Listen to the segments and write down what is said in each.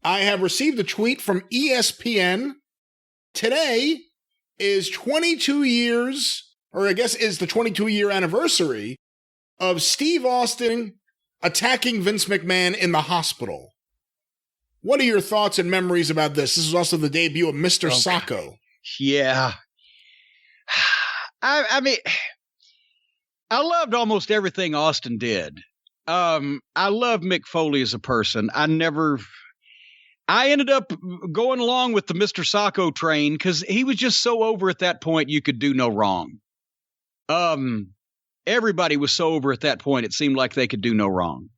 I have received a tweet from ESPN. Today is 22 years, or I guess is the 22-year anniversary of Steve Austin attacking Vince McMahon in the hospital. What are your thoughts and memories about this? This is also the debut of Mr. Socko. Yeah. I mean, I loved almost everything Austin did. I love Mick Foley as a person. I ended up going along with the Mr. Socko train because he was just so over at that point you could do no wrong. Everybody was so over at that point it seemed like they could do no wrong.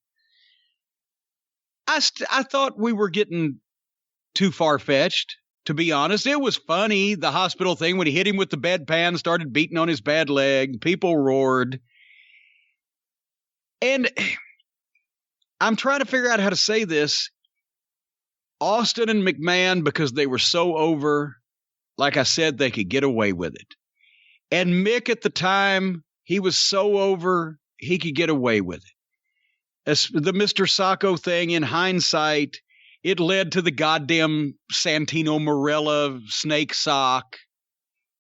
I thought we were getting too far-fetched, to be honest. It was funny, the hospital thing, when he hit him with the bedpan, started beating on his bad leg. People roared. And I'm trying to figure out how to say this. Austin and McMahon, because they were so over, like I said, they could get away with it. And Mick at the time, he was so over, he could get away with it. As the Mr. Socko thing, in hindsight, it led to the goddamn Santino Marella snake sock.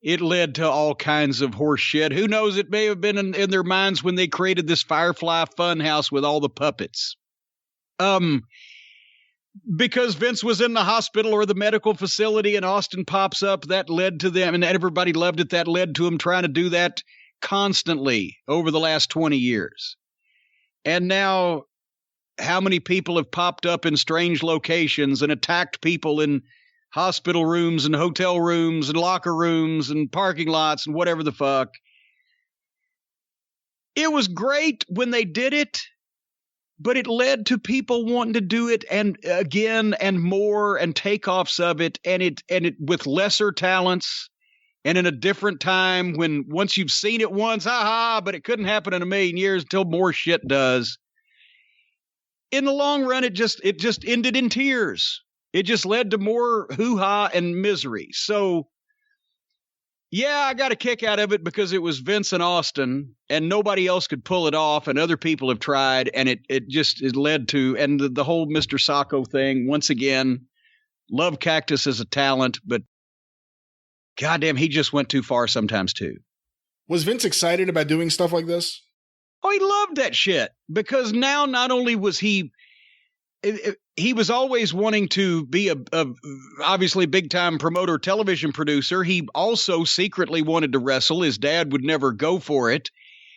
It led to all kinds of horse shit. Who knows? It may have been in their minds when they created this Firefly Funhouse with all the puppets. Because Vince was in the hospital or the medical facility and Austin pops up, that led to them, and everybody loved it. That led to him trying to do that constantly over the last 20 years. And now, how many people have popped up in strange locations and attacked people in hospital rooms and hotel rooms and locker rooms and parking lots and whatever the fuck? It was great when they did it, but it led to people wanting to do it and again and more and takeoffs of it, and it with lesser talents and in a different time when once you've seen it once, but it couldn't happen in a million years until more shit does. In the long run, it just ended in tears. It just led to more hoo-ha and misery. So, yeah, I got a kick out of it because it was Vince and Austin, and nobody else could pull it off, and other people have tried, and it led to, and the whole Mr. Socko thing, once again, love Cactus as a talent, but goddamn, he just went too far sometimes too. Was Vince excited about doing stuff like this? Oh, he loved that shit because now not only was he was always wanting to be a obviously big time promoter, television producer. He also secretly wanted to wrestle. His dad would never go for it.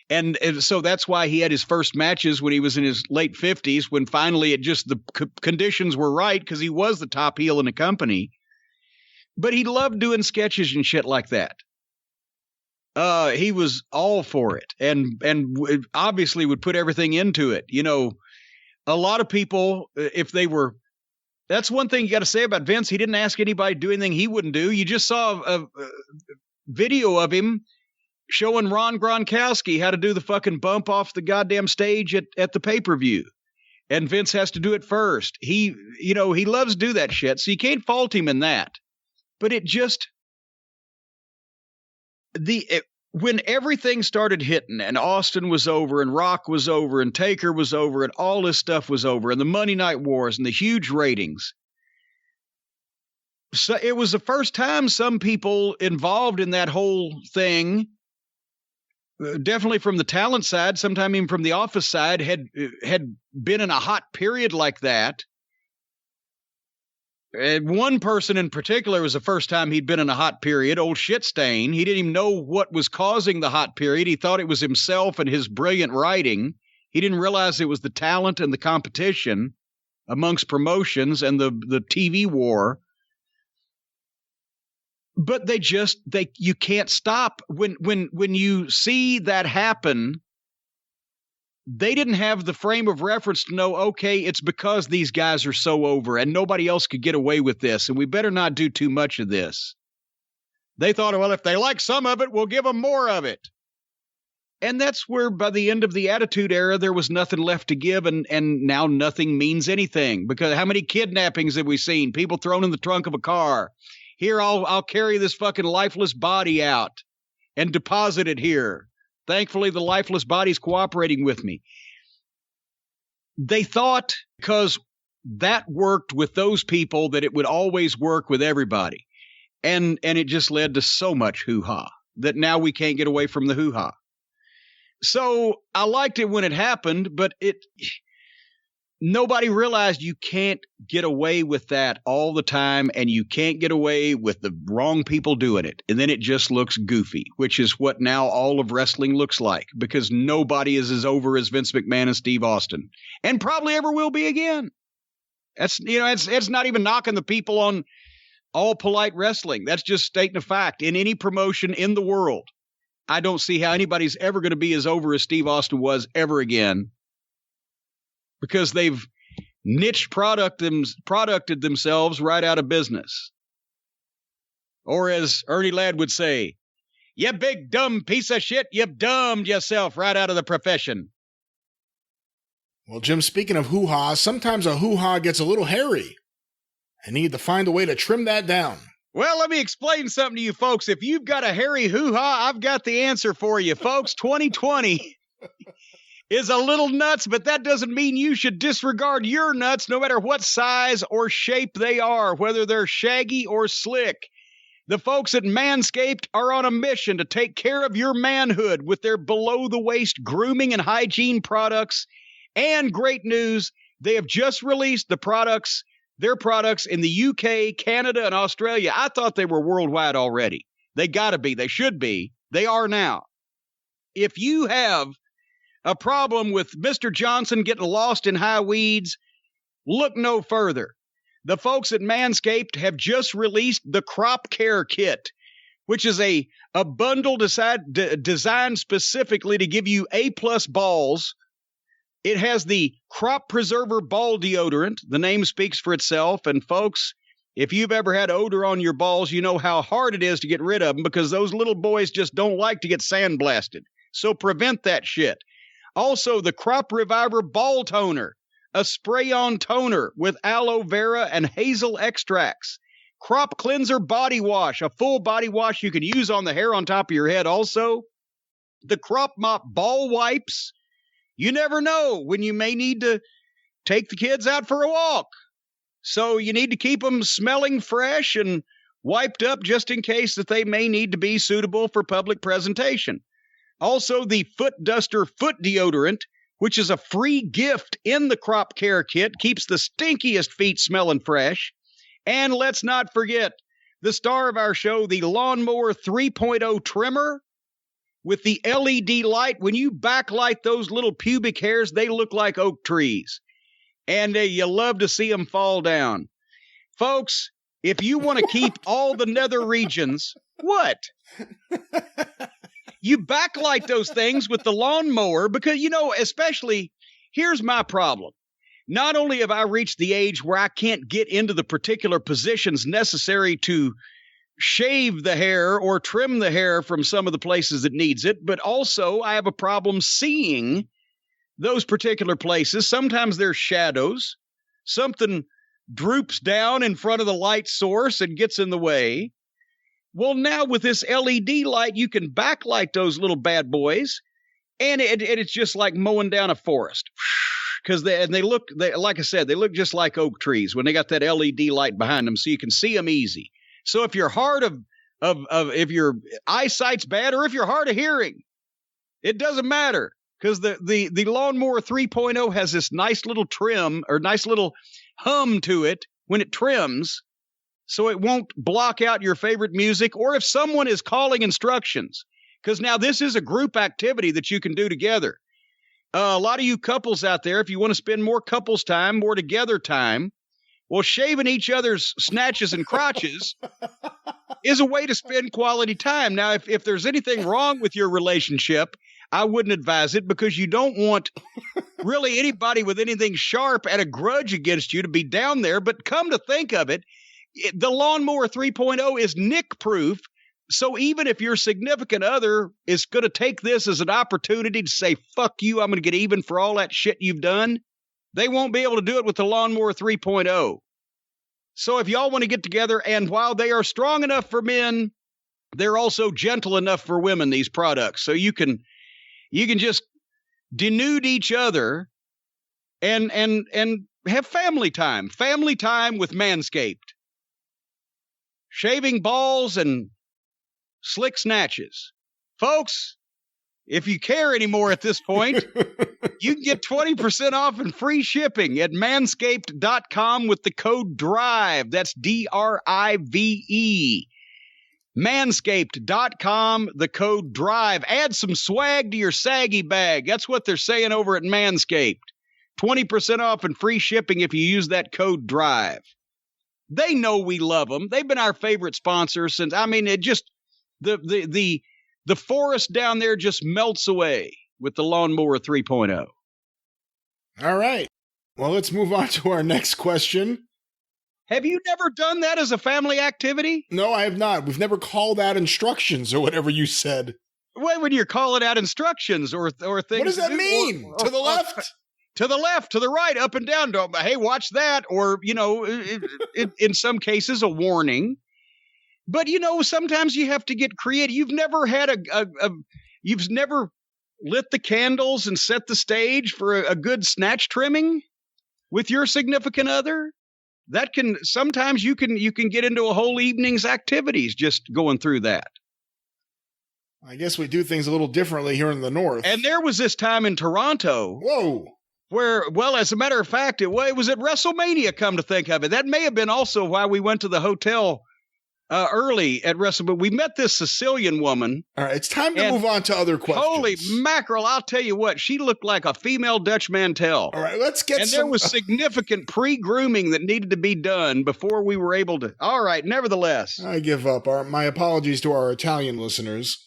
And so that's why he had his first matches when he was in his late 50s, when finally the conditions were right because he was the top heel in the company. But he loved doing sketches and shit like that. He was all for it and obviously would put everything into it. You know, a lot of people, that's one thing you got to say about Vince. He didn't ask anybody to do anything he wouldn't do. You just saw a video of him showing Ron Gronkowski how to do the fucking bump off the goddamn stage at the pay-per-view. And Vince has to do it first. He loves to do that shit. So you can't fault him in that. But when everything started hitting and Austin was over and Rock was over and Taker was over and all this stuff was over and the Monday Night Wars and the huge ratings. So it was the first time some people involved in that whole thing, definitely from the talent side, sometime even from the office side, had been in a hot period like that. And one person in particular was the first time he'd been in a hot period, old Shitstain. He didn't even know what was causing the hot period. He thought it was himself and his brilliant writing. He didn't realize it was the talent and the competition amongst promotions and the TV war. But you can't stop. When you see that happen, they didn't have the frame of reference to know, okay, it's because these guys are so over and nobody else could get away with this, and we better not do too much of this. They thought, well, if they like some of it, we'll give them more of it. And that's where, by the end of the Attitude Era, there was nothing left to give, and now nothing means anything. Because how many kidnappings have we seen? People thrown in the trunk of a car. Here, I'll carry this fucking lifeless body out and deposit it here. Thankfully, the lifeless body's cooperating with me. They thought, because that worked with those people that it would always work with everybody. And it just led to so much hoo-ha that now we can't get away from the hoo-ha. So I liked it when it happened, but nobody realized you can't get away with that all the time, and you can't get away with the wrong people doing it. And then it just looks goofy, which is what now all of wrestling looks like, because nobody is as over as Vince McMahon and Steve Austin, and probably ever will be again. It's not even knocking the people on All Polite Wrestling. That's just stating a fact. In any promotion in the world, I don't see how anybody's ever going to be as over as Steve Austin was ever again, because they've niche producted themselves right out of business. Or as Ernie Ladd would say, you big dumb piece of shit, you've dumbed yourself right out of the profession. Well, Jim, speaking of hoo-ha, sometimes a hoo-ha gets a little hairy. I need to find a way to trim that down. Well, let me explain something to you folks. If you've got a hairy hoo-ha, I've got the answer for you, folks. 2020 is a little nuts, but that doesn't mean you should disregard your nuts, no matter what size or shape they are, whether they're shaggy or slick. The folks at Manscaped are on a mission to take care of your manhood with their below-the-waist grooming and hygiene products. And great news, they have just released their products in the UK, Canada, and Australia. I thought they were worldwide already. They got to be. They should be. They are now. If you have a problem with Mr. Johnson getting lost in high weeds, look no further. The folks at Manscaped have just released the Crop Care Kit, which is a bundle designed specifically to give you A-plus balls. It has the Crop Preserver Ball Deodorant. The name speaks for itself. And folks, if you've ever had odor on your balls, you know how hard it is to get rid of them, because those little boys just don't like to get sandblasted. So prevent that shit. Also, the Crop Reviver Ball Toner, a spray-on toner with aloe vera and hazel extracts. Crop Cleanser Body Wash, a full body wash you can use on the hair on top of your head also. The Crop Mop Ball Wipes. You never know when you may need to take the kids out for a walk. So you need to keep them smelling fresh and wiped up just in case that they may need to be suitable for public presentation. Also, the Foot Duster Foot Deodorant, which is a free gift in the Crop Care Kit, keeps the stinkiest feet smelling fresh. And let's not forget the star of our show, the Lawnmower 3.0 Trimmer with the LED light. When you backlight those little pubic hairs, they look like oak trees. And you love to see them fall down. Folks, if you want to keep all the nether regions, what? You backlight those things with the lawnmower because, especially, here's my problem. Not only have I reached the age where I can't get into the particular positions necessary to shave the hair or trim the hair from some of the places that needs it, but also I have a problem seeing those particular places. Sometimes there's shadows. Something droops down in front of the light source and gets in the way. Well, now with this LED light, you can backlight those little bad boys, and it's just like mowing down a forest. Because they look, like I said, they look just like oak trees when they got that LED light behind them, so you can see them easy. So if you're hard if your eyesight's bad, or if you're hard of hearing, it doesn't matter, because the Lawnmower 3.0 has this nice little trim or nice little hum to it when it trims, so it won't block out your favorite music, or if someone is calling instructions, because now this is a group activity that you can do together. A lot of you couples out there, if you want to spend more couples time, more together time, well, shaving each other's snatches and crotches is a way to spend quality time. Now, if there's anything wrong with your relationship, I wouldn't advise it, because you don't want really anybody with anything sharp and a grudge against you to be down there. But come to think of it, the Lawnmower 3.0 is nick-proof, so even if your significant other is going to take this as an opportunity to say, fuck you, I'm going to get even for all that shit you've done, they won't be able to do it with the Lawnmower 3.0. So if y'all want to get together, and while they are strong enough for men, they're also gentle enough for women, these products. So you can just denude each other and have family time with Manscaped. Shaving balls and slick snatches. Folks, if you care anymore at this point, you can get 20% off and free shipping at manscaped.com with the code DRIVE. That's DRIVE. Manscaped.com, the code DRIVE. Add some swag to your saggy bag. That's what they're saying over at Manscaped. 20% off and free shipping if you use that code DRIVE. They know we love them. They've been our favorite sponsors since, it just, the forest down there just melts away with the Lawnmower 3.0. All right. Well, let's move on to our next question. Have you never done that as a family activity? No, I have not. We've never called out instructions or whatever you said. Well, when you're calling out instructions or things. What does that mean? To the left? To the left, to the right, up and down. Hey, watch that. Or, in some cases, a warning. But, sometimes you have to get creative. You've never had you've never lit the candles and set the stage for a good snatch trimming with your significant other? That can, sometimes you can get into a whole evening's activities just going through that. I guess we do things a little differently here in the North. And there was this time in Toronto. Whoa. Where, well, as a matter of fact, it was at WrestleMania, come to think of it. That may have been also why we went to the hotel early at WrestleMania. But we met this Sicilian woman. All right, it's time to move on to other questions. Holy mackerel, I'll tell you what, she looked like a female Dutch Mantel. All right, let's get there was significant pre-grooming that needed to be done before we were able to. All right, nevertheless. I give up. My apologies to our Italian listeners.